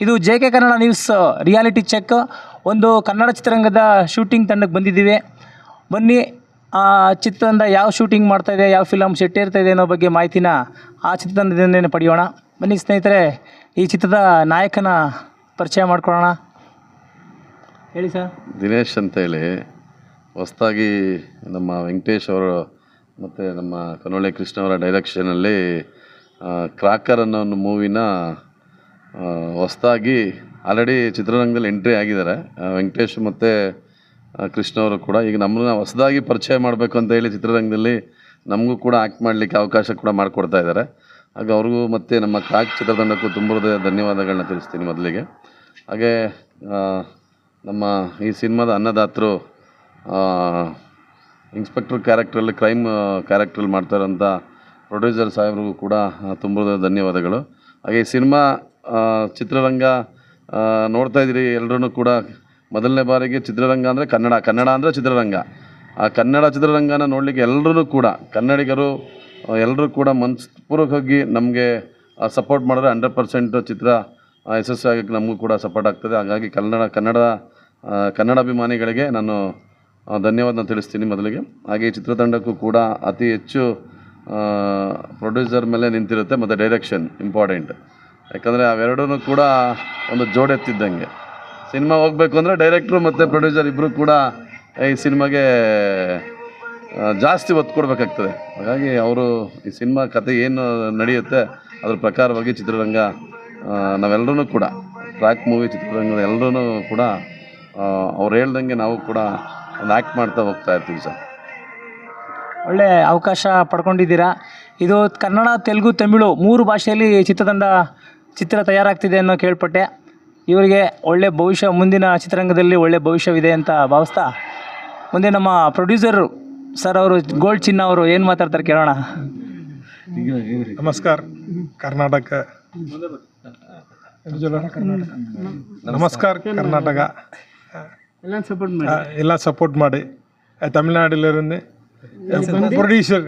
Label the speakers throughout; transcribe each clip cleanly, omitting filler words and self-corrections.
Speaker 1: ಇದು JK Kannada news reality check. ಒಂದು ಕನ್ನಡ ಚಿತ್ರರಂಗದ ಶೂಟಿಂಗ್ ತಂಡಕ್ಕೆ ಬಂದಿದ್ದೀವಿ. ಬನ್ನಿ, ಆ ಚಿತ್ರತಂಡ ಯಾವ ಶೂಟಿಂಗ್ ಮಾಡ್ತಾಯಿದೆ, ಯಾವ ಫಿಲಮ್ ಸೆಟ್ ಇರ್ತಾಯಿದೆ ಅನ್ನೋ ಬಗ್ಗೆ ಮಾಹಿತಿನ ಆ ಚಿತ್ರತಂಡದಿಂದಲೇ ಪಡೆಯೋಣ. ಬನ್ನಿ ಸ್ನೇಹಿತರೆ, ಈ ಚಿತ್ರದ ನಾಯಕನ ಪರಿಚಯ ಮಾಡ್ಕೊಳ್ಳೋಣ. ಹೇಳಿ ಸರ್.
Speaker 2: ದಿನೇಶ್ ಅಂತೇಳಿ ಹೊಸದಾಗಿ ನಮ್ಮ ವೆಂಕಟೇಶ್ ಅವರು ಮತ್ತು ನಮ್ಮ ಕನ್ನೊಳ್ಳಿ ಕೃಷ್ಣ ಅವರ ಡೈರೆಕ್ಷನಲ್ಲಿ ಕ್ರಾಕರ್ ಅನ್ನೋ ಒಂದು ಮೂವಿನ ಹೊಸದಾಗಿ ಆಲ್ರೆಡಿ ಚಿತ್ರರಂಗದಲ್ಲಿ ಎಂಟ್ರಿ ಆಗಿದ್ದಾರೆ. ವೆಂಕಟೇಶ್ ಮತ್ತು ಕೃಷ್ಣ ಅವರು ಕೂಡ ಈಗ ನಮ್ಮನ್ನ ಹೊಸದಾಗಿ ಪರಿಚಯ ಮಾಡಬೇಕು ಅಂತ ಹೇಳಿ ಚಿತ್ರರಂಗದಲ್ಲಿ ನಮಗೂ ಕೂಡ ಆ್ಯಕ್ಟ್ ಮಾಡಲಿಕ್ಕೆ ಅವಕಾಶ ಕೂಡ ಮಾಡಿಕೊಡ್ತಾ ಇದ್ದಾರೆ. ಹಾಗೆ ಅವ್ರಿಗೂ ಮತ್ತು ನಮ್ಮ ಕ್ರಾಕ್ ಚಿತ್ರತಂಡಕ್ಕೂ ತುಂಬ ಧನ್ಯವಾದಗಳನ್ನ ತಿಳಿಸ್ತೀನಿ ಮೊದಲಿಗೆ. ಹಾಗೆ ನಮ್ಮ ಈ ಸಿನಿಮಾದ ಅನ್ನದಾತರು ಇನ್ಸ್ಪೆಕ್ಟರ್ ಕ್ಯಾರೆಕ್ಟ್ರಲ್ಲಿ ಕ್ರೈಮ್ ಕ್ಯಾರೆಕ್ಟ್ರಲ್ಲಿ ಮಾಡ್ತಾರಂಥ ಪ್ರೊಡ್ಯೂಸರ್ ಸಾಹೇಬ್ರಿಗೂ ಕೂಡ ತುಂಬ ಧನ್ಯವಾದಗಳು. ಹಾಗೆ ಈ ಸಿನಿಮಾ ಚಿತ್ರರಂಗ ನೋಡ್ತಾ ಇದ್ದೀರಿ ಎಲ್ಲರೂ ಕೂಡ. ಮೊದಲನೇ ಬಾರಿಗೆ ಚಿತ್ರರಂಗ ಅಂದರೆ ಕನ್ನಡ ಅಂದರೆ ಚಿತ್ರರಂಗ. ಆ ಕನ್ನಡ ಚಿತ್ರರಂಗನ ನೋಡಲಿಕ್ಕೆ ಎಲ್ಲರೂ ಕೂಡ ಕನ್ನಡಿಗರು ಎಲ್ಲರೂ ಕೂಡ ಮನಸ್ಪೂರ್ವಕವಾಗಿ ನಮಗೆ ಸಪೋರ್ಟ್ ಮಾಡಿದ್ರೆ 100% ಚಿತ್ರ ಯಶಸ್ವಿ ಆಗೋಕ್ಕೆ ನಮಗೂ ಕೂಡ ಸಪೋರ್ಟ್ ಆಗ್ತದೆ. ಹಾಗಾಗಿ ಕನ್ನಡಾಭಿಮಾನಿಗಳಿಗೆ ನಾನು ಧನ್ಯವಾದ ತಿಳಿಸ್ತೀನಿ ಮೊದಲಿಗೆ. ಹಾಗೆ ಈ ಚಿತ್ರತಂಡಕ್ಕೂ ಕೂಡ ಅತಿ ಹೆಚ್ಚು ಪ್ರೊಡ್ಯೂಸರ್ ಮೇಲೆ ನಿಂತಿರುತ್ತೆ ಮತ್ತು ಡೈರೆಕ್ಷನ್ ಇಂಪಾರ್ಟೆಂಟ್. ಯಾಕಂದರೆ ಅವೆರಡೂ ಕೂಡ ಒಂದು ಜೋಡೆತ್ತಿದ್ದಂಗೆ. ಸಿನಿಮಾ ಹೋಗಬೇಕು ಅಂದರೆ ಡೈರೆಕ್ಟ್ರು ಮತ್ತು ಪ್ರೊಡ್ಯೂಸರ್ ಇಬ್ಬರು ಕೂಡ ಈ ಸಿನಿಮಾಗೆ ಜಾಸ್ತಿ ಒತ್ತು ಕೊಡಬೇಕಾಗ್ತದೆ. ಹಾಗಾಗಿ ಅವರು ಈ ಸಿನಿಮಾ ಕತೆ ಏನು ನಡೆಯುತ್ತೆ ಅದ್ರ ಪ್ರಕಾರವಾಗಿ ಚಿತ್ರರಂಗ ನಾವೆಲ್ಲರೂ ಕೂಡ ಟ್ರ್ಯಾಕ್ ಮೂವಿ ಚಿತ್ರರಂಗದ ಎಲ್ಲರೂ ಕೂಡ ಅವ್ರು ಹೇಳ್ದಂಗೆ ನಾವು ಕೂಡ ಒಂದು ಆ್ಯಕ್ಟ್ ಮಾಡ್ತಾ ಹೋಗ್ತಾ ಇರ್ತೀವಿ ಸರ್.
Speaker 1: ಒಳ್ಳೆ ಅವಕಾಶ ಪಡ್ಕೊಂಡಿದ್ದೀರಾ. ಇದು ಕನ್ನಡ, ತೆಲುಗು, ತಮಿಳು 3 ಭಾಷೆಯಲ್ಲಿ ಚಿತ್ರ ತಯಾರಾಗ್ತಿದೆ ಅನ್ನೋ ಕೇಳ್ಪಟ್ಟೆ. ಇವರಿಗೆ ಒಳ್ಳೆ ಭವಿಷ್ಯ, ಮುಂದಿನ ಚಿತ್ರರಂಗದಲ್ಲಿ ಒಳ್ಳೆ ಭವಿಷ್ಯವಿದೆ ಅಂತ ಭಾವಿಸ್ತಾ ಮುಂದೆ ನಮ್ಮ ಪ್ರೊಡ್ಯೂಸರು ಸರ್ ಅವರು ಗೋಲ್ಡ್ ಚಿನ್ನ ಅವರು ಏನು ಮಾತಾಡ್ತಾರೆ ಕೇಳೋಣ.
Speaker 3: ನಮಸ್ಕಾರ ಕರ್ನಾಟಕ. ಎಲ್ಲ ಸಪೋರ್ಟ್ ಮಾಡಿ. தமிழ்நாட்டிலிருந்து ப்ரொடியூசர்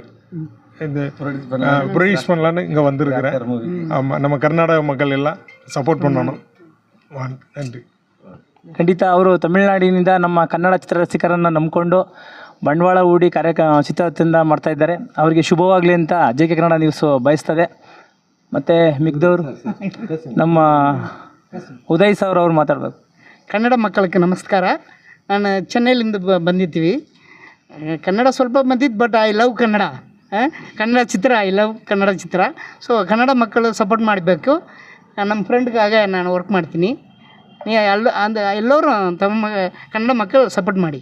Speaker 3: ப்ரொடியூஸ் பண்ணலான்னு இங்கே வந்திருக்கிறேன். ஆமாம், நம்ம கர்நாடக மக்கள் எல்லாம் சப்போர்ட் பண்ணணும். நன்றி.
Speaker 1: ಖಂಡಿತ ಅವರು ತಮಿಳುನಾಡಿನಿಂದ ನಮ್ಮ ಕನ್ನಡ ಚಿತ್ರರಸಿಕರನ್ನು ನಂಬಿಕೊಂಡು ಬಂಡವಾಳ ಹೂಡಿ ಚಿತ್ರದಿಂದ ಮಾಡ್ತಾಯಿದ್ದಾರೆ. ಅವರಿಗೆ ಶುಭವಾಗಲಿ ಅಂತ JK ಕನ್ನಡ ನ್ಯೂಸು ಬಯಸ್ತದೆ. ಮತ್ತು ಮಿಗ್ದವರು ನಮ್ಮ ಉದಯ್ ಸರ್ ಅವ್ರು ಮಾತಾಡಬೇಕು.
Speaker 4: ಕನ್ನಡ ಮಕ್ಕಳಿಗೆ ನಮಸ್ಕಾರ. ನಾನು ಚೆನ್ನೈಲಿಂದ ಬಂದಿದ್ದೀವಿ. ಕನ್ನಡ ಸ್ವಲ್ಪ ಬಂದಿದ್ದು, but I love Kannada. Kannada Chitra, I love Kannada Chitra. So Kannada ಮಕ್ಕಳು ಸಪೋರ್ಟ್ ಮಾಡಬೇಕು. ನಮ್ಮ ಫ್ರೆಂಡ್ಗಾಗೆ ನಾನು ವರ್ಕ್ ಮಾಡ್ತೀನಿ. ಎಲ್ಲರೂ ತಮ್ಮ ಕನ್ನಡ ಮಕ್ಕಳು ಸಪೋರ್ಟ್ ಮಾಡಿ.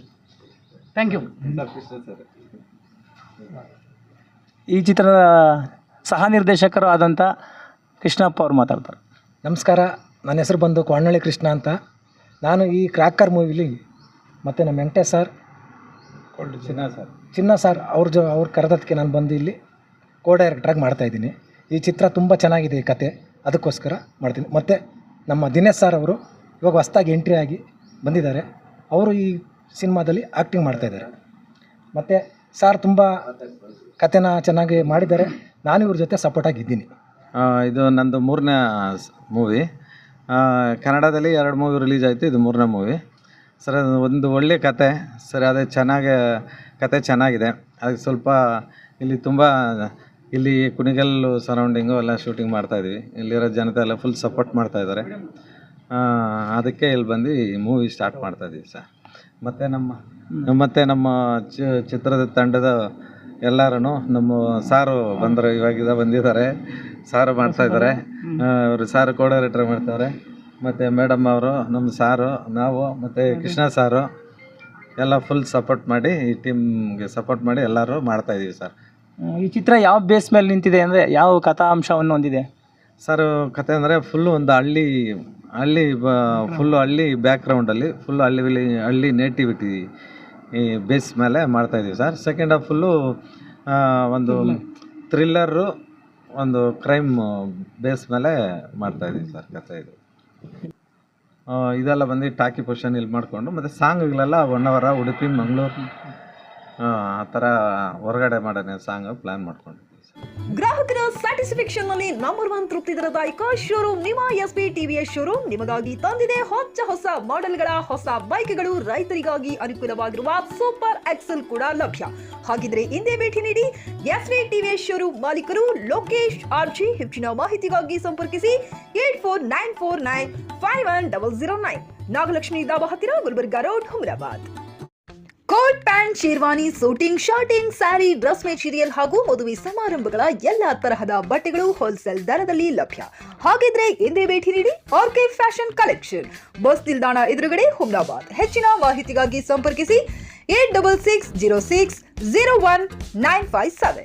Speaker 4: Thank you.
Speaker 1: ಈ ಚಿತ್ರದ ಸಹ ನಿರ್ದೇಶಕರು ಆದಂಥ ಕೃಷ್ಣಪ್ಪ ಅವ್ರು ಮಾತಾಡ್ತಾರೆ.
Speaker 5: ನಮಸ್ಕಾರ, ನನ್ನ ಹೆಸರು ಬಂದು ಕೊಣ್ಣಳ್ಳಿ ಕೃಷ್ಣ ಅಂತ. ನಾನು ಈ ಕ್ರಾಕರ್ ಮೂವಿಲಿ ಮತ್ತು ನಮ್ಮ ವೆಂಕಟೇಶ್ ಸರ್, ಚಿನ್ನ ಸರ್ ಅವ್ರ ಕರೆದಕ್ಕೆ ನಾನು ಬಂದು ಇಲ್ಲಿ ಡೈರೆಕ್ಟ್ರಾಗಿ ಮಾಡ್ತಾಯಿದ್ದೀನಿ. ಈ ಚಿತ್ರ ತುಂಬ ಚೆನ್ನಾಗಿದೆ, ಈ ಕತೆ, ಅದಕ್ಕೋಸ್ಕರ ಮಾಡ್ತೀನಿ. ಮತ್ತು ನಮ್ಮ ದಿನೇಶ್ ಸರ್ ಅವರು ಇವಾಗ ಹೊಸ್ದಾಗಿ ಎಂಟ್ರಿ ಆಗಿ ಬಂದಿದ್ದಾರೆ. ಅವರು ಈ ಸಿನಿಮಾದಲ್ಲಿ ಆ್ಯಕ್ಟಿಂಗ್ ಮಾಡ್ತಾಯಿದ್ದಾರೆ. ಮತ್ತು ಸರ್ ತುಂಬ ಕತೆನ ಚೆನ್ನಾಗಿ ಮಾಡಿದ್ದಾರೆ. ನಾನು ಇವ್ರ ಜೊತೆ ಸಪೋರ್ಟಾಗಿದ್ದೀನಿ.
Speaker 6: ಇದು ನಂದು 3ನೇ ಮೂವಿ. ಕನ್ನಡದಲ್ಲಿ 2 ಮೂವಿ ರಿಲೀಸ್ ಆಯಿತು, ಇದು 3ನೇ ಮೂವಿ ಸರ್. ಒಂದು ಒಳ್ಳೆಯ ಕತೆ ಸರ್, ಅದೇ ಕತೆ ಚೆನ್ನಾಗಿದೆ. ಅದಕ್ಕೆ ಸ್ವಲ್ಪ ಇಲ್ಲಿ ಕುಣಿಗಲ್ಲು ಸರೌಂಡಿಂಗು ಎಲ್ಲ ಶೂಟಿಂಗ್ ಮಾಡ್ತಾಯಿದ್ವಿ. ಇಲ್ಲಿರೋ ಜನತೆ ಎಲ್ಲ ಫುಲ್ ಸಪೋರ್ಟ್ ಮಾಡ್ತಾಯಿದ್ದಾರೆ. ಅದಕ್ಕೆ ಇಲ್ಲಿ ಬಂದು ಈ ಮೂವಿ ಸ್ಟಾರ್ಟ್ ಮಾಡ್ತಾಯಿದ್ದೀವಿ ಸರ್. ಮತ್ತು ನಮ್ಮ ಚಿತ್ರದ ತಂಡದ ಎಲ್ಲರೂ ನಮ್ಮ ಸಾರು ಬಂದಿದ್ದಾರೆ. ಸಾರು ಮಾಡ್ತಾಯಿದ್ದಾರೆ. ಅವರು ಸಾರು ಡೈರೆಕ್ಟರ್ ಮಾಡ್ತಾರೆ. ಮತ್ತು ಮೇಡಮ್ ಅವರು, ನಮ್ಮ ಸಾರು, ನಾವು ಮತ್ತು ಕೃಷ್ಣ ಸಾರು ಎಲ್ಲ ಫುಲ್ ಸಪೋರ್ಟ್ ಮಾಡಿ, ಈ ಟೀಮ್ಗೆ ಸಪೋರ್ಟ್ ಮಾಡಿ ಎಲ್ಲರೂ ಮಾಡ್ತಾಯಿದ್ದೀವಿ ಸರ್.
Speaker 1: ಈ ಚಿತ್ರ ಯಾವ ಬೇಸ್ ಮೇಲೆ ನಿಂತಿದೆ ಅಂದರೆ ಯಾವ ಕಥಾಂಶವನ್ನು ಹೊಂದಿದೆ
Speaker 6: ಸರ್? ಕತೆ ಅಂದರೆ ಫುಲ್ಲು ಒಂದು ಫುಲ್ಲು ಹಳ್ಳಿ ಬ್ಯಾಕ್ಗ್ರೌಂಡಲ್ಲಿ ಫುಲ್ಲು ಹಳ್ಳಿ ನೇಟಿವಿಟಿ ಈ ಬೇಸ್ ಮೇಲೆ ಮಾಡ್ತಾಯಿದ್ದೀವಿ ಸರ್. ಸೆಕೆಂಡ್ ಹಾಫ್ ಫುಲ್ಲು ಒಂದು ಥ್ರಿಲ್ಲರು, ಒಂದು ಕ್ರೈಮ್ ಬೇಸ್ ಮೇಲೆ ಮಾಡ್ತಾಯಿದ್ದೀವಿ ಸರ್ ಕತೆ. ಇದೆಲ್ಲ ಬಂದು ಟಾಕಿ ಪೊಸಿಷನ್ ಇಲ್ಲಿ ಮಾಡಿಕೊಂಡು, ಮತ್ತು ಸಾಂಗ್ಗಳೆಲ್ಲ ಹೊನ್ನಾವರ, ಉಡುಪಿ, ಮಂಗಳೂರು ಆ ಥರ ಹೊರಗಡೆ ಮಾಡೋಣ ಸಾಂಗ್ ಪ್ಲ್ಯಾನ್ ಮಾಡ್ಕೊಂಡಿದ್ದೀವಿ.
Speaker 7: ಗ್ರಾಹಕರ ಸ್ಯಾಟಿಸ್ಫ್ಯಾಕ್ಷನ್ ನಲ್ಲಿ ನಂಬರ್ 1 ತೃಪ್ತಿದಾಯಕ ಶೋರೂಮ್ ನಿಮ್ಮ ಎಸ್ಪಿ ಟಿವಿಎಸ್ ಶೋರೂಮ್ ನಿಮಗಾಗಿ ತಂದಿದೆ ಹೊಸ ಮಾಡೆಲ್ಗಳ ಹೊಸ ಬೈಕ್ಗಳು. ರೈತರಿಗಾಗಿ ಅನುಕೂಲವಾಗಿರುವ ಸೂಪರ್ ಎಕ್ಸೆಲ್ ಕೂಡ ಲಭ್ಯ. ಹಾಗಿದ್ರೆ ಹಿಂದೆ ಭೇಟಿ ನೀಡಿ ಎಸ್ಪಿ ಟಿವಿಎಸ್ ಶೋರೂಮ್ ಮಾಲೀಕರು ಲೋಕೇಶ್ ಆರ್ಜಿ. ಹೆಚ್ಚಿನ ಮಾಹಿತಿಗಾಗಿ ಸಂಪರ್ಕಿಸಿ 8494951009, ನಾಗಲಕ್ಷ್ಮಿ ದಾಬಾ ಹತ್ತಿರ, Gulbarga road, Humnabad. Coat pant, sherwani, suiting, shirting, sari, dress material ಹಾಗೂ ಮದುವೆ ಸಮಾರಂಭಗಳ ಎಲ್ಲಾ ತರಹದ ಬಟ್ಟೆಗಳು ಹೋಲ್ಸೇಲ್ ದರದಲ್ಲಿ ಲಭ್ಯ. ಹಾಗಿದ್ರೆ ಹಿಂದೆ ಭೇಟಿ ನೀಡಿ ಆರ್ಕೆ ಫ್ಯಾಷನ್ ಕಲೆಕ್ಷನ್, ಬಸ್ ನಿಲ್ದಾಣ ಎದುರುಗಡೆ, ಹುಮನಾಬಾದ್. ಹೆಚ್ಚಿನ ಮಾಹಿತಿಗಾಗಿ ಸಂಪರ್ಕಿಸಿ 8660601957.